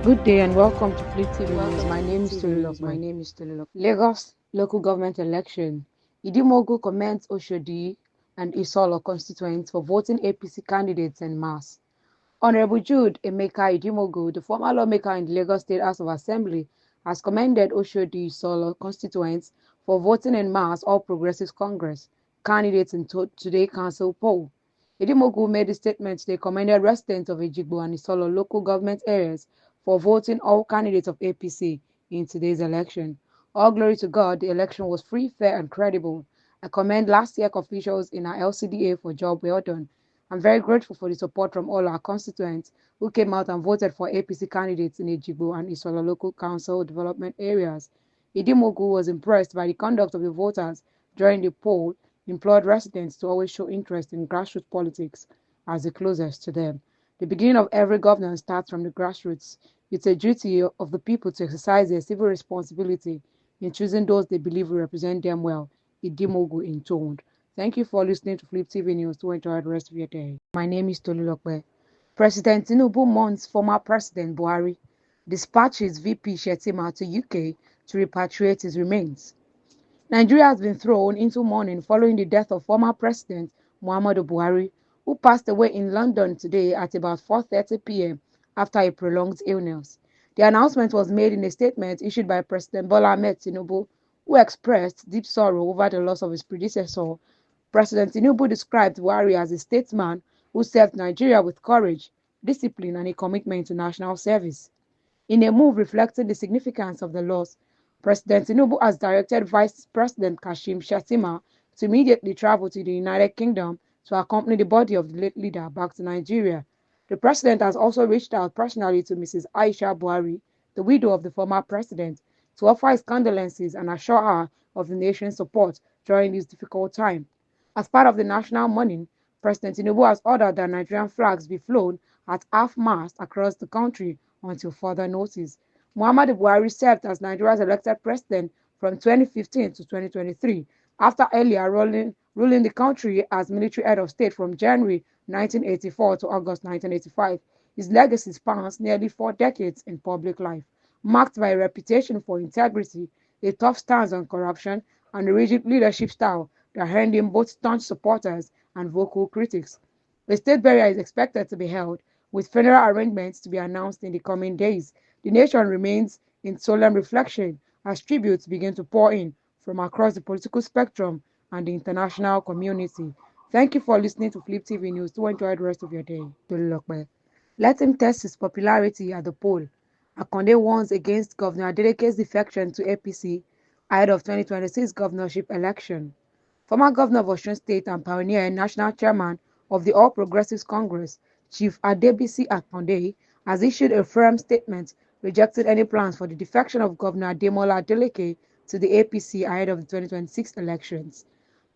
Good day and welcome to Flip TV News. My name is Tolulokwe. Lagos local government election. Idimogu commends Oshodi and Isolo constituents for voting APC candidates en masse. Honorable Jude Emeka Idimogu, the former lawmaker in the Lagos State House of Assembly, has commended Oshodi Isolo constituents for voting en masse All Progressives Congress candidates in today's council poll. Idimogu made the statement they commended residents of Ejigbo and Isolo local government areas for voting all candidates of APC in today's election. All glory to God, the election was free, fair, and credible. I commend last year's officials in our LCDA for job well done. I'm very grateful for the support from all our constituents who came out and voted for APC candidates in Ejigbo and Isolo local council development areas. Idimogu was impressed by the conduct of the voters during the poll, implored residents to always show interest in grassroots politics as the closest to them. The beginning of every governance starts from the grassroots. It's a duty of the people to exercise their civil responsibility in choosing those they believe will represent them well. Idimogu intoned. Thank you for listening to Flip TV News. To enjoy the rest of your day. My name is Tolulokwe. President Tinubu mourns former President Buhari, dispatches VP Shettima to UK to repatriate his remains. Nigeria has been thrown into mourning following the death of former President Muhammadu Buhari, who passed away in London today at about 4:30 p.m. after a prolonged illness. The announcement was made in a statement issued by President Bola Ahmed Tinubu, who expressed deep sorrow over the loss of his predecessor. President Tinubu described Buhari as a statesman who served Nigeria with courage, discipline, and a commitment to national service. In a move reflecting the significance of the loss, President Tinubu has directed Vice President Kashim Shettima to immediately travel to the United Kingdom to accompany the body of the late leader back to Nigeria. The president has also reached out personally to Mrs. Aisha Buhari, the widow of the former president, to offer his condolences and assure her of the nation's support during this difficult time. As part of the national mourning, President Tinubu has ordered that Nigerian flags be flown at half-mast across the country until further notice. Muhammadu Buhari served as Nigeria's elected president from 2015 to 2023, after earlier ruling the country as military head of state from January 1984 to August 1985. His legacy spans nearly 4 decades in public life, marked by a reputation for integrity, a tough stance on corruption, and a rigid leadership style that earned him both staunch supporters and vocal critics. The state burial is expected to be held, with funeral arrangements to be announced in the coming days. The nation remains in solemn reflection as tributes begin to pour in from across the political spectrum and the international community. Thank you for listening to Flip TV News. To enjoy the rest of your day. Let him test his popularity at the poll. Akonde warns against Governor Adeleke's defection to APC ahead of 2026 governorship election. Former governor of Osun State and pioneer and national chairman of the All Progressives Congress, Chief Adebisi Akonde, has issued a firm statement rejecting any plans for the defection of Governor Ademola Adeleke to the APC ahead of the 2026 elections.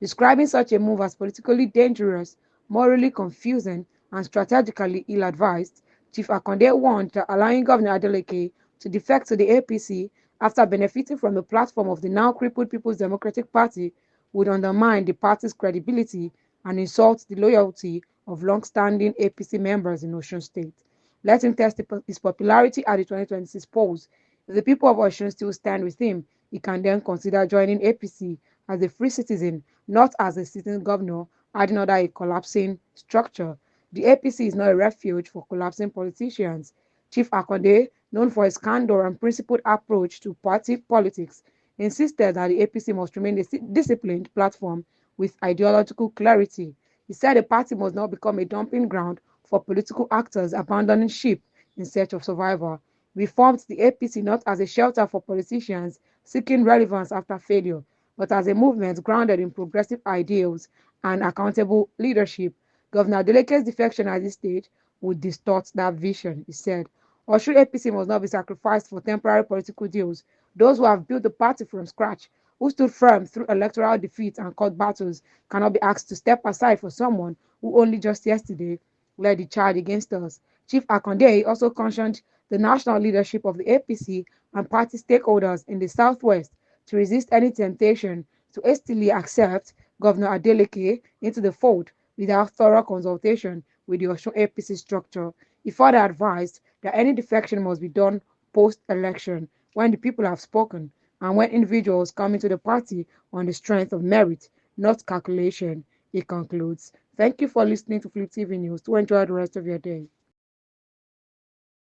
Describing such a move as politically dangerous, morally confusing, and strategically ill-advised, Chief Akonde warned that allowing Governor Adeleke to defect to the APC after benefiting from the platform of the now crippled People's Democratic Party would undermine the party's credibility and insult the loyalty of long-standing APC members in Osun State. Let him test his popularity at the 2026 polls. If the people of Osun still stand with him, he can then consider joining APC as a free citizen, not as a sitting governor, adding under a collapsing structure. The APC is not a refuge for collapsing politicians. Chief Akonde, known for his candor and principled approach to party politics, insisted that the APC must remain a disciplined platform with ideological clarity. He said the party must not become a dumping ground for political actors abandoning ship in search of survival. We formed the APC not as a shelter for politicians seeking relevance after failure, but as a movement grounded in progressive ideals and accountable leadership. Governor Adeleke's defection at this stage would distort that vision, he said. Osun APC must not be sacrificed for temporary political deals. Those who have built the party from scratch, who stood firm through electoral defeat and court battles, cannot be asked to step aside for someone who only just yesterday led the charge against us. Chief Akonde also cautioned the national leadership of the APC and party stakeholders in the Southwest to resist any temptation to hastily accept Governor Adeleke into the fold without thorough consultation with the Osun APC structure. He further advised that any defection must be done post-election when the people have spoken and when individuals come into the party on the strength of merit, not calculation, he concludes. Thank you for listening to Flip TV News. Do enjoy the rest of your day.